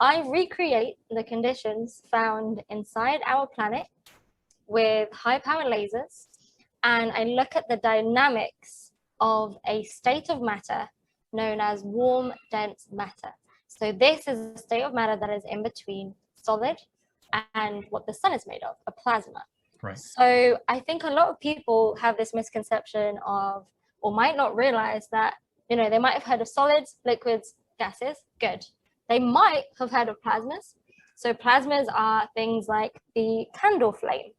I recreate the conditions found inside our planet with high power lasers, and I look at the dynamics of a state of matter known as warm, dense matter. So this is a state of matter that is in between solid and what the sun is made of, a plasma. Right. So I think a lot of people have this misconception of, or might not realize that, they might have heard of solids, liquids, gases, good. They might have heard of plasmas. So plasmas are things like the candle flame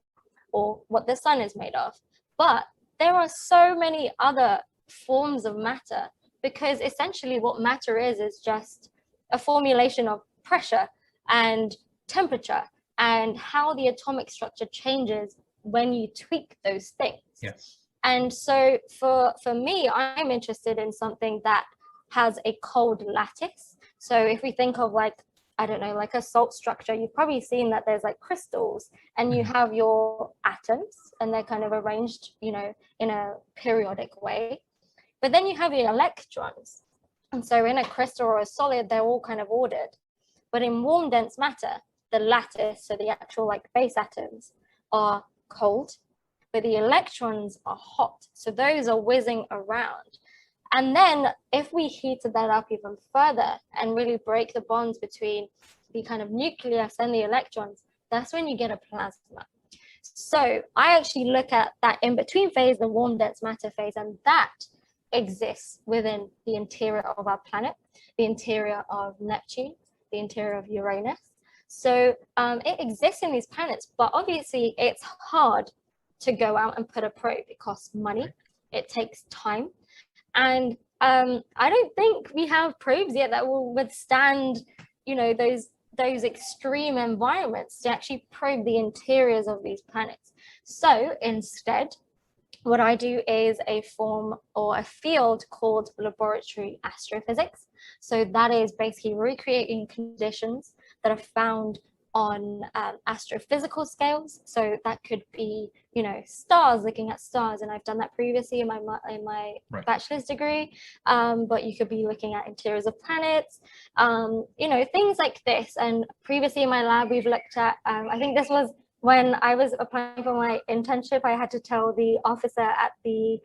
or what the sun is made of. But there are so many other forms of matter, because essentially what matter is just a formulation of pressure and temperature and how the atomic structure changes when you tweak those things. Yes. And so for me, I'm interested in something that has a cold lattice. So if we think of like, I don't know, like a salt structure, you've probably seen that there's like crystals and you have your atoms and they're kind of arranged, in a periodic way. But then you have your electrons. And so in a crystal or a solid, they're all kind of ordered. But in warm, dense matter, the lattice, so the actual like base atoms, are cold, but the electrons are hot. So those are whizzing around. And then if we heated that up even further and really break the bonds between the kind of nucleus and the electrons, that's when you get a plasma. So I actually look at that in-between phase, the warm dense matter phase, and that exists within the interior of our planet, the interior of Neptune, the interior of Uranus. So it exists in these planets, but obviously it's hard to go out and put a probe. It costs money, it takes time. And I don't think we have probes yet that will withstand, those extreme environments to actually probe the interiors of these planets. So instead, what I do is a form or a field called laboratory astrophysics. So that is basically recreating conditions that are found on astrophysical scales. So that could be, stars, looking at stars, and I've done that previously in my right. bachelor's degree. But you could be looking at interiors of planets, things like this. And previously in my lab, we've looked at, I think this was when I was applying for my internship, I had to tell the officer at the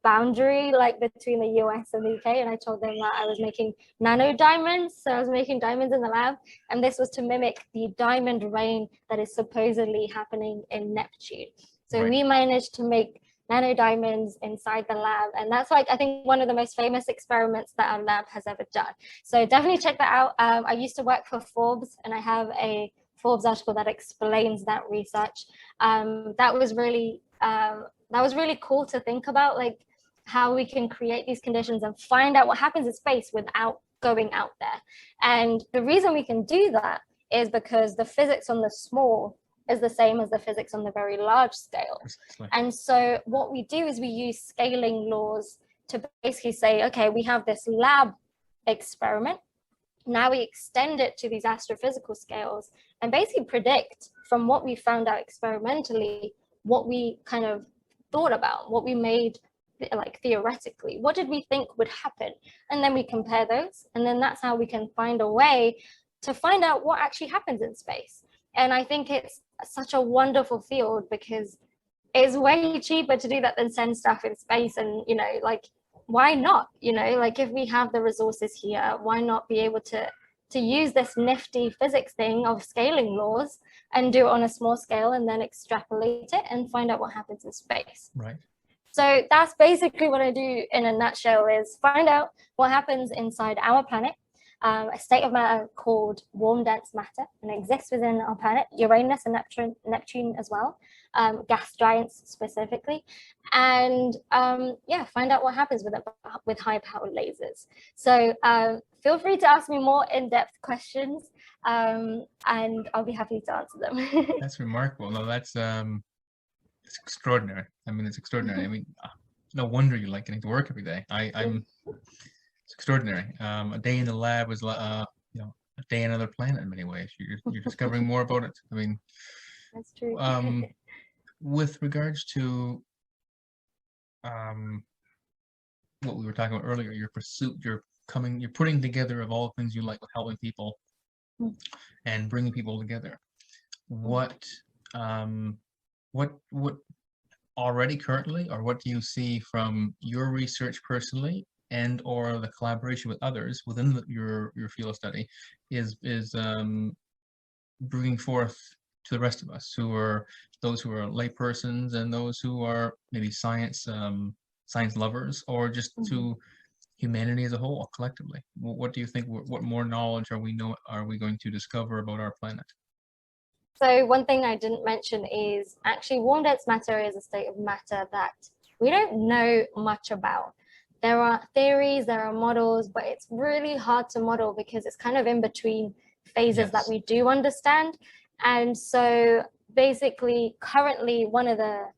boundary between the US and the UK, and I told them that I was making nano diamonds. So I was making diamonds in the lab, and this was to mimic the diamond rain that is supposedly happening in Neptune. So right. We managed to make nano diamonds inside the lab, and that's I think one of the most famous experiments that our lab has ever done. So definitely check that out. I used to work for Forbes, and I have a Forbes article that explains that research. That was really cool to think about, how we can create these conditions and find out what happens in space without going out there. And the reason we can do that is because the physics on the small is the same as the physics on the very large scale. Precisely. And so what we do is we use scaling laws to basically say, okay, we have this lab experiment. Now we extend it to these astrophysical scales and basically predict from what we found out experimentally, what we kind of thought about, what we made theoretically, what did we think would happen? And then we compare those. And then that's how we can find a way to find out what actually happens in space. And I think it's such a wonderful field because it's way cheaper to do that than send stuff in space. And, why not? If we have the resources here, why not be able to use this nifty physics thing of scaling laws and do it on a small scale and then extrapolate it and find out what happens in space. Right. So that's basically what I do in a nutshell, is find out what happens inside our planet, a state of matter called warm dense matter, and it exists within our planet, Uranus and Neptune as well, gas giants specifically, and find out what happens with it with high powered lasers. So feel free to ask me more in-depth questions, and I'll be happy to answer them. That's remarkable. No, that's it's extraordinary. I mean, it's extraordinary. I mean, no wonder you like getting to work every day. It's extraordinary. A day in the lab is a day on another planet in many ways. You're discovering more about it. I mean, that's true. With regards to what we were talking about earlier, your pursuit, you're putting together of all things you like with helping people Mm. and bringing people together. What um, what already currently, or what do you see from your research personally and or the collaboration with others within your field of study is bringing forth to the rest of us, who are those who are laypersons and those who are maybe science lovers, or just Mhm. to humanity as a whole, collectively? What do you think? What more knowledge are we going to discover about our planet? So one thing I didn't mention is actually warm dense matter is a state of matter that we don't know much about. There are theories, there are models, but it's really hard to model because it's kind of in between phases that Yes. we do understand. And so basically, currently, one of the,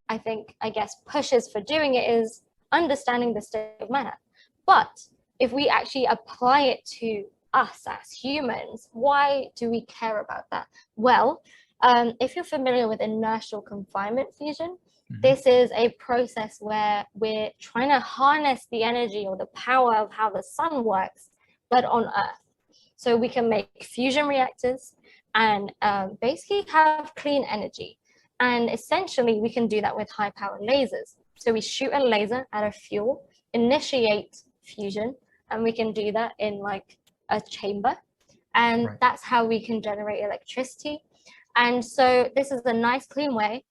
I guess, pushes for doing it is understanding the state of matter. But if we actually apply it to us as humans, why do we care about that? Well, if you're familiar with inertial confinement fusion, Hmm. this is a process where we're trying to harness the energy or the power of how the sun works, but on Earth. So we can make fusion reactors and basically have clean energy. And essentially, we can do that with high power lasers. So we shoot a laser at a fuel, initiate fusion, and we can do that in like a chamber. And Right. that's how we can generate electricity. And so this is a nice, clean way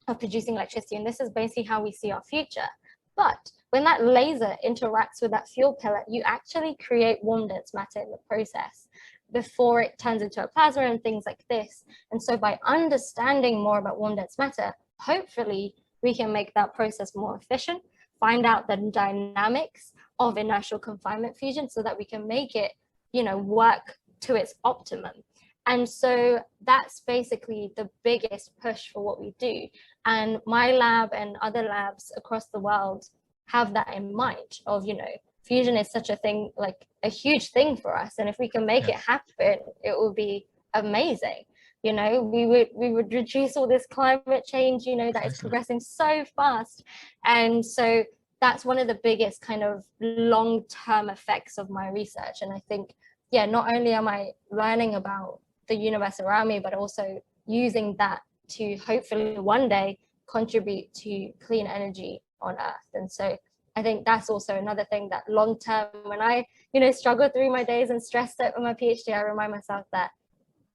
of producing electricity. And this is basically how we see our future. But when that laser interacts with that fuel pellet, you actually create warm dense matter in the process before it turns into a plasma and things like this. And so by understanding more about warm dense matter, hopefully we can make that process more efficient, find out the dynamics of inertial confinement fusion so that we can make it, work to its optimum. And so that's basically the biggest push for what we do. And my lab and other labs across the world have that in mind of, fusion is such a thing, like a huge thing for us. And if we can make it Yes. happen, it will be amazing. We would reduce all this climate change, that is Precisely. progressing so fast. And so that's one of the biggest kind of long-term effects of my research. And I think, yeah, not only am I learning about the universe around me, but also using that to hopefully one day contribute to clean energy on Earth. And so I think that's also another thing that long term, when I, struggle through my days and stressed out with my PhD, I remind myself that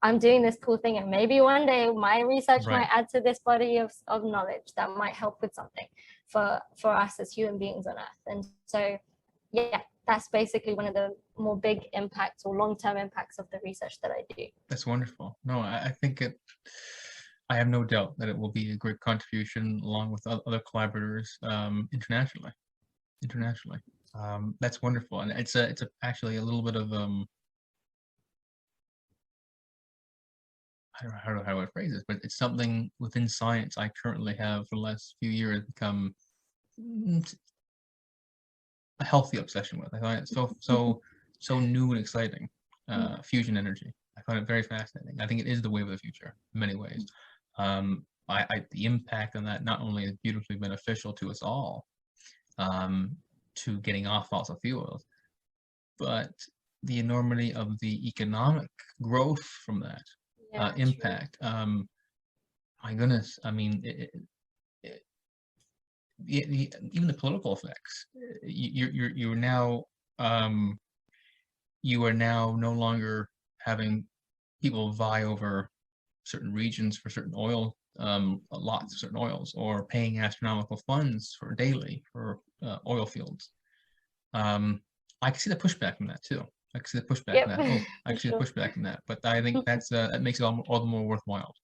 I'm doing this cool thing and maybe one day my research Right. might add to this body of knowledge that might help with something for us as human beings on Earth. And so, yeah, that's basically one of the more big impacts or long-term impacts of the research that I do. That's wonderful. No, I think I have no doubt that it will be a great contribution along with other collaborators internationally. Internationally, that's wonderful, and it's actually a little bit of I don't know how I phrase this, but it's something within science I currently have for the last few years become a healthy obsession with. I find it so new and exciting. Fusion energy. I find it very fascinating. I think it is the wave of the future in many ways. The impact on that not only is beautifully beneficial to us all, to getting off fossil fuels, but the enormity of the economic growth from that Yeah, true. impact. My goodness, I mean, even the political effects. You're now you are now no longer having people vie over certain regions for certain oil, lots of certain oils, or paying astronomical funds for daily for oil fields. I can see the pushback from that too. I can see the pushback from Yep, that. Oh, I for can see the sure. pushback from that. But I think that makes it all the more worthwhile.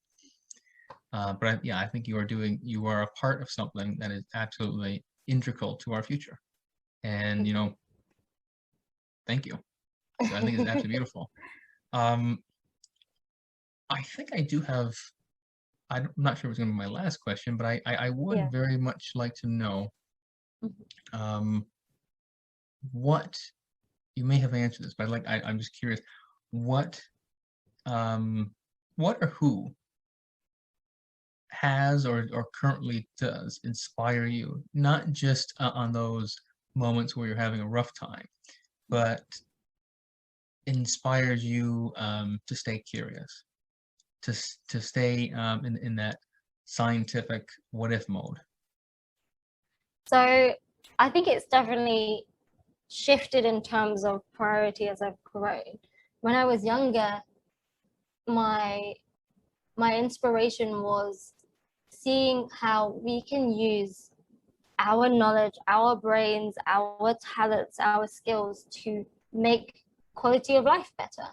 Yeah, I think you are a part of something that is absolutely integral to our future. And thank you. So I think it's absolutely beautiful. Um, I think I do have. I'm not sure if it's going to be my last question, but I Yeah. would very much like to know Mhm. um, what you may have answered this, but I'm just curious. What um, what or who has or currently does inspire you, not just on those moments where you're having a rough time, but inspires you to stay curious, to stay in that scientific what if mode? So I think it's definitely shifted in terms of priority as I've grown. When I was younger, my my inspiration was seeing how we can use our knowledge, our brains, our talents, our skills to make quality of life better.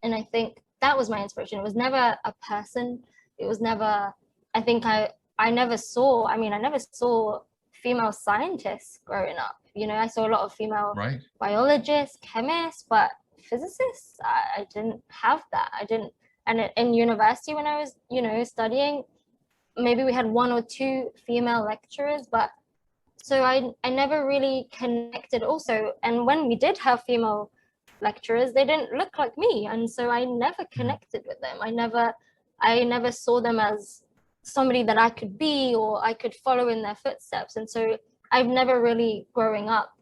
And I think that was my inspiration. It was never a person. It was never, I think I never saw, I never saw female scientists growing up. I saw a lot of female Right. biologists, chemists, but physicists, I didn't have that. I didn't, and in university when I was, studying, maybe we had one or two female lecturers, but so I never really connected also. And when we did have female lecturers, they didn't look like me. And so I never connected with them. I never saw them as somebody that I could be or I could follow in their footsteps. And so I've never really growing up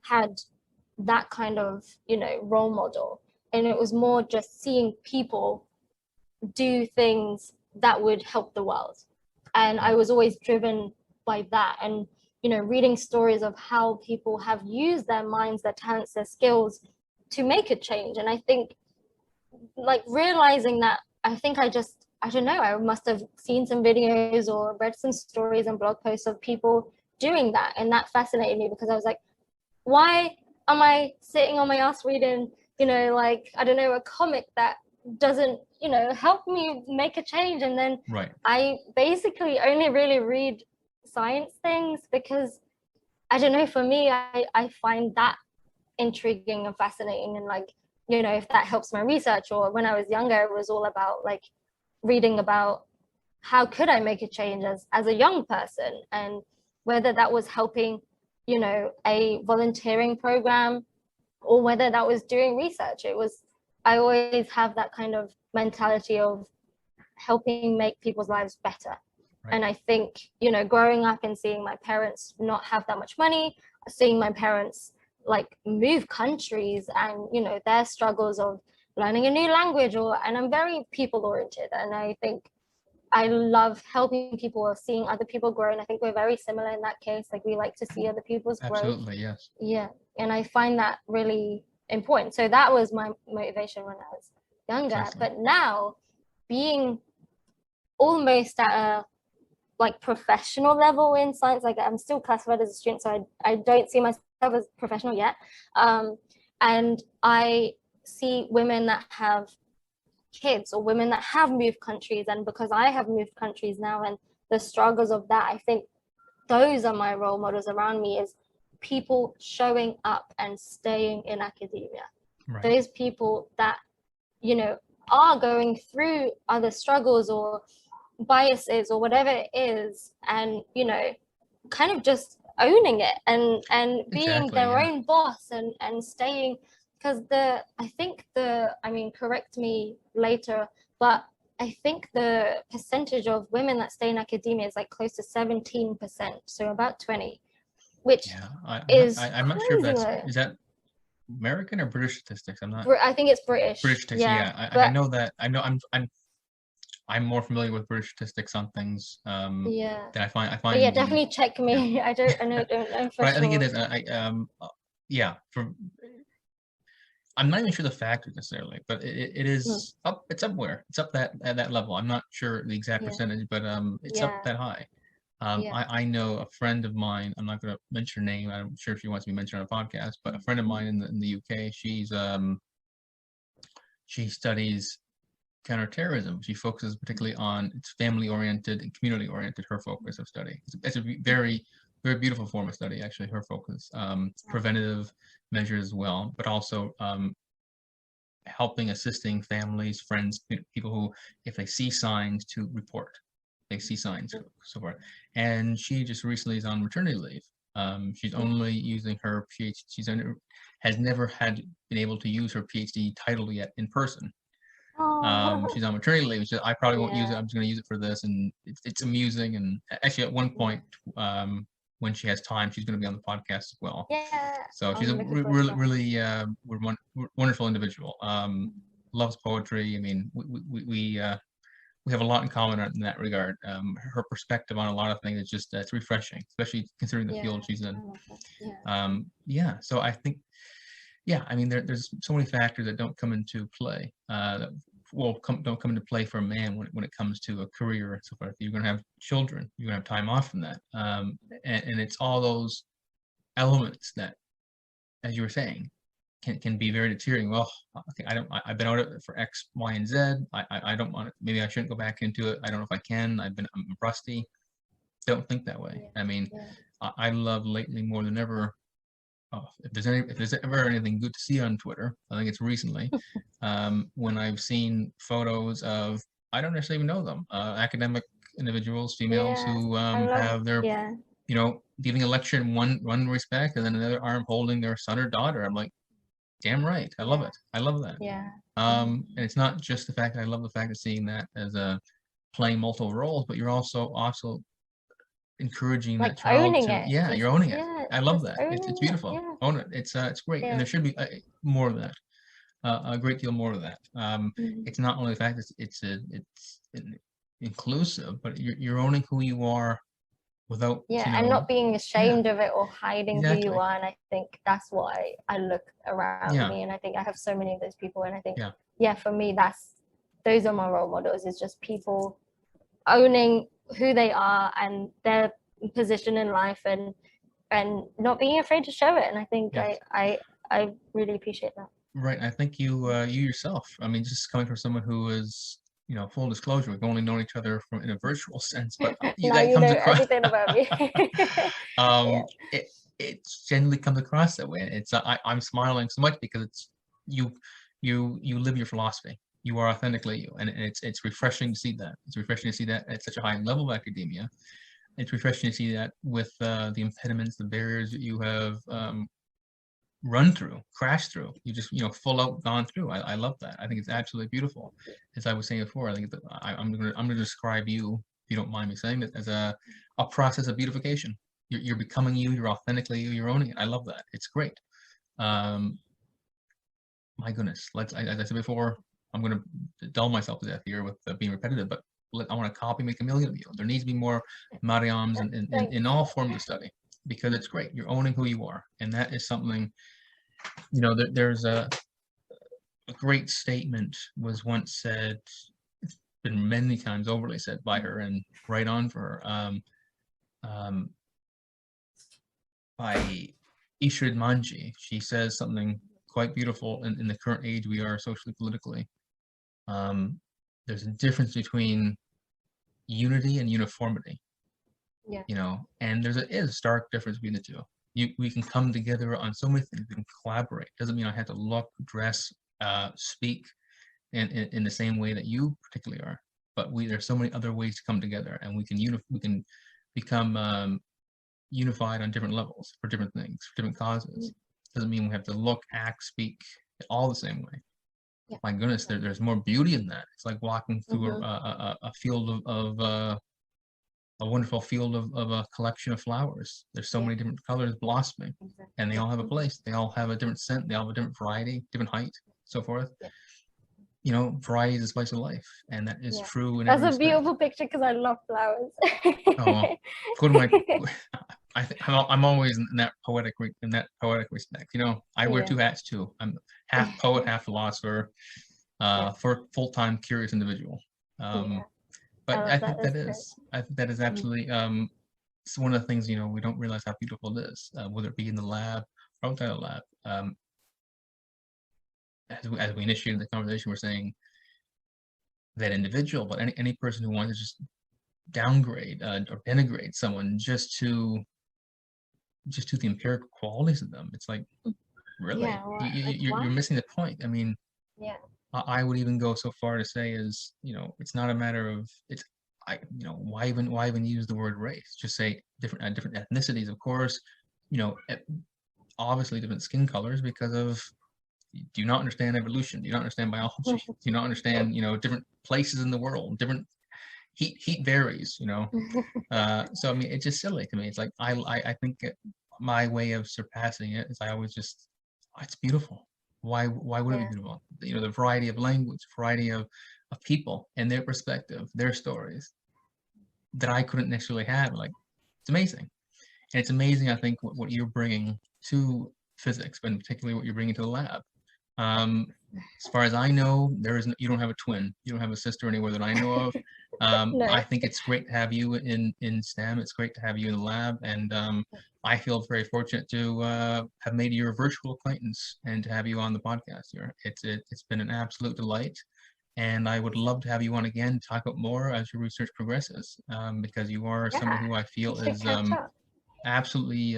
had that kind of, role model. And it was more just seeing people do things that would help the world. And I was always driven by that. And reading stories of how people have used their minds, their talents, their skills to make a change. And I think like realizing that, I think I don't know, I must have seen some videos or read some stories and blog posts of people doing that. And that fascinated me because I was like, why am I sitting on my ass reading, like, I don't know, a comic that doesn't, help me make a change? And then I basically only really read science things because I don't know, for me, I find that intriguing and fascinating. And like, if that helps my research, or when I was younger, it was all about like reading about how could I make a change as a young person, and whether that was helping, a volunteering program or whether that was doing research. I always have that kind of mentality of helping make people's lives better. Right. And I think, growing up and seeing my parents not have that much money, seeing my parents like move countries and, their struggles of learning a new language, and I'm very people oriented. And I think I love helping people or seeing other people grow. And I think we're very similar in that case. Like we like to see other people's growth. Absolutely, yes. Yeah. And I find that really important. So that was my motivation when I was younger. Exactly. But now being almost at a like professional level in science, like I'm still classified as a student, so I don't see myself as professional yet. And I see women that have kids or women that have moved countries, and because I have moved countries now and the struggles of that, I think those are my role models around me, is people showing up and staying in academia. Right. Those people that, are going through other struggles or biases or whatever it is, and, kind of just owning it and being their own boss and staying, because correct me later, but I think the percentage of women that stay in academia is like close to 17%, so about 20, which I'm not sure if is that American or British statistics? I'm not. I think it's British. British statistics, yeah. I know that. I know I'm more familiar with British statistics on things. That I find. But yeah, definitely check me. Yeah. I don't know for but sure. I think it is. I'm not even sure the factor necessarily, but it is up. It's up where it's up at that level. I'm not sure the exact percentage, but it's up that high. I know a friend of mine. I'm not going to mention her name. I'm sure she wants to be mentioned on a podcast. But a friend of mine in the UK, she studies counterterrorism. She focuses particularly on it's family-oriented and community-oriented. Her focus of study. It's a very, very beautiful form of study. Actually, her focus, preventative measures as well, but also helping, assisting families, friends, people who, if they see signs, to report. They see signs, so forth. And she just recently is on maternity leave. She's only using her PhD. Has never been able to use her PhD title yet in person. She's on maternity leave. She said, I probably won't use it. I'm just going to use it for this. And it's amusing. And actually, at one point, when she has time, she's going to be on the podcast as well. Yeah. So she's I'm a looking forward to really, that. wonderful individual. Loves poetry. I mean, we have a lot in common in that regard. Her perspective on a lot of things is just it's refreshing, especially considering the Yeah, field she's I in. love that. Yeah. Yeah, so I think, yeah, I mean, there's so many factors that don't come into play. That don't come into play for a man when it comes to a career and so forth. You're going to have children. You're going to have time off from that, and it's all those elements that, as you were saying, can be very deteriorating. Well, okay, I've been out of it for X, Y, and Z. I don't want it. Maybe I shouldn't go back into it. I don't know if I can. I'm rusty. Don't think that way. Yeah. I mean, Yeah. I love lately more than ever. Oh, if there's ever anything good to see on Twitter, I think it's recently, when I've seen photos of, I don't necessarily even know them, academic individuals, females Yeah. who I love. have their, Yeah. giving a lecture in one respect, and then another arm holding their son or daughter. I'm like, damn right, I love Yeah. it. I love that. Yeah. And it's not just the fact that I love the fact of seeing that as a playing multiple roles, but you're also encouraging Like that child owning to, it. yeah, Just, you're owning it. yeah. I love Just that. It's owning it. beautiful. Yeah. Own it. It's great, and Yeah. there should be more of that. A great deal more of that. It's not only the fact that inclusive, but you're owning who you are without, Yeah, and not being yeah, ashamed of it or hiding who you exactly. are. And I think that's why I look around Yeah, me, and I think I have so many of those people. And I think, yeah, yeah, for me, those are my role models. Is just people owning who they are and their position in life, and not being afraid to show it. And I think yes. I really appreciate that. Right. I think you yourself, I mean, just coming from someone who is, full disclosure, we've only known each other in a virtual sense, but Now that you comes know across. everything about me. Yeah. it it generally comes across that way. It's I'm smiling so much because it's you you live your philosophy. You are authentically you, and it's refreshing to see that. It's refreshing to see that at such a high level of academia. It's refreshing to see that with the impediments, the barriers that you have run through, crashed through. You just full out gone through. I love that. I think it's absolutely beautiful. As I was saying before, I think that I'm gonna describe you, if you don't mind me saying it, as a process of beautification. You're becoming you. You're authentically you. You're owning it. I love that. It's great. My goodness. As I said before, I'm gonna dull myself to death here with being repetitive, but I want to copy, make a million of you. There needs to be more Mariams in all forms of study, because it's great. You're owning who you are, and that is something. There's a great statement was once said, it's been many times overly said by her, and right on for her, by Ishrid Manji. She says something quite beautiful in the current age we are socially, politically. There's a difference between unity and uniformity. Yeah. And is a stark difference between the two. We can come together on so many things. We can collaborate. Doesn't mean I have to look, dress, speak in the same way that you particularly are. But there's so many other ways to come together, and we can become unified on different levels for different things, for different causes. Doesn't mean we have to look, act, speak all the same way. Yeah. My goodness, there's more beauty in that. It's like walking through a field of a wonderful field of a collection of flowers. There's so many different colors blossoming, and they all have a place. They all have a different scent. They all have a different variety, different height, so forth. Variety is the spice of life, and that is true in every That's a respect. beautiful picture, because I love flowers. Oh, go to my. I'm always in that poetic respect. I wear two hats too. I'm half poet, half philosopher, for full-time curious individual. But I think that is absolutely it's one of the things, we don't realize how beautiful it is, whether it be in the lab or outside the lab. As we initiated the conversation, we're saying that individual, but any person who wants to just downgrade or denigrate someone just to the empirical qualities of them, it's like, really, you're missing the point. I mean, I would even go so far to say it's not a matter of why even use the word race? Just say different ethnicities, of course, obviously different skin colors, because of, do you not understand evolution? Do you not understand biology? Do you not understand, different places in the world, different, heat varies, you know. So I mean, it's just silly to me. It's like I think my way of surpassing it is I always just, oh, it's beautiful. Why would it be Yeah. beautiful? You know, the variety of language, variety of people and their perspective, their stories that I couldn't necessarily have. Like, it's amazing. And it's amazing, I think, what you're bringing to physics, but particularly what you're bringing to the lab. As far as I know, you don't have a twin. You don't have a sister anywhere that I know of. No. I think it's great to have you in STEM. It's great to have you in the lab, and I feel very fortunate to have made your virtual acquaintance and to have you on the podcast here. It's been an absolute delight, and I would love to have you on again, talk about more as your research progresses, because you are someone who I feel We should is catch up. absolutely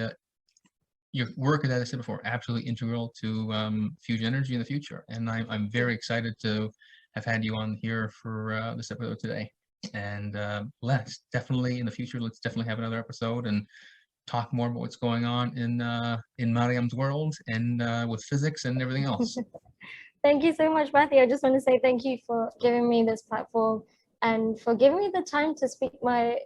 your work, as I said before, absolutely integral to fusion energy in the future. And I'm very excited to have had you on here for this episode today. And let's definitely in the future, let's definitely have another episode and talk more about what's going on in Meriame's world and with physics and everything else. Thank you so much, Mathew. I just want to say thank you for giving me this platform and for giving me the time to speak my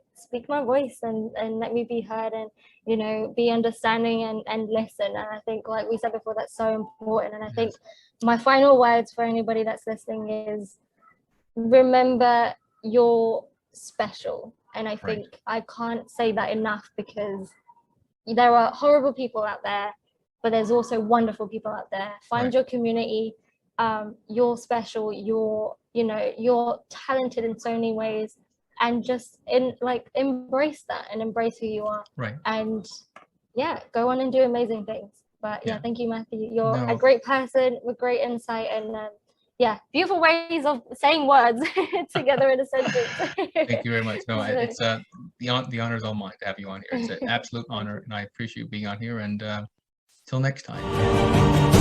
voice and let me be heard and, you know, be understanding and listen. And I think, like we said before, that's so important. And I think my final words for anybody that's listening is remember you're special. And I think I can't say that enough, because there are horrible people out there, but there's also wonderful people out there. Find your community. You're special, you're talented in so many ways, and just embrace that and embrace who you are. And go on and do amazing things. But thank you, Mathew. You're a great person with great insight and beautiful ways of saying words together in a sentence. Thank you very much. No, it's the honor is all mine to have you on here. It's an absolute honor, and I appreciate you being on here. And till next time.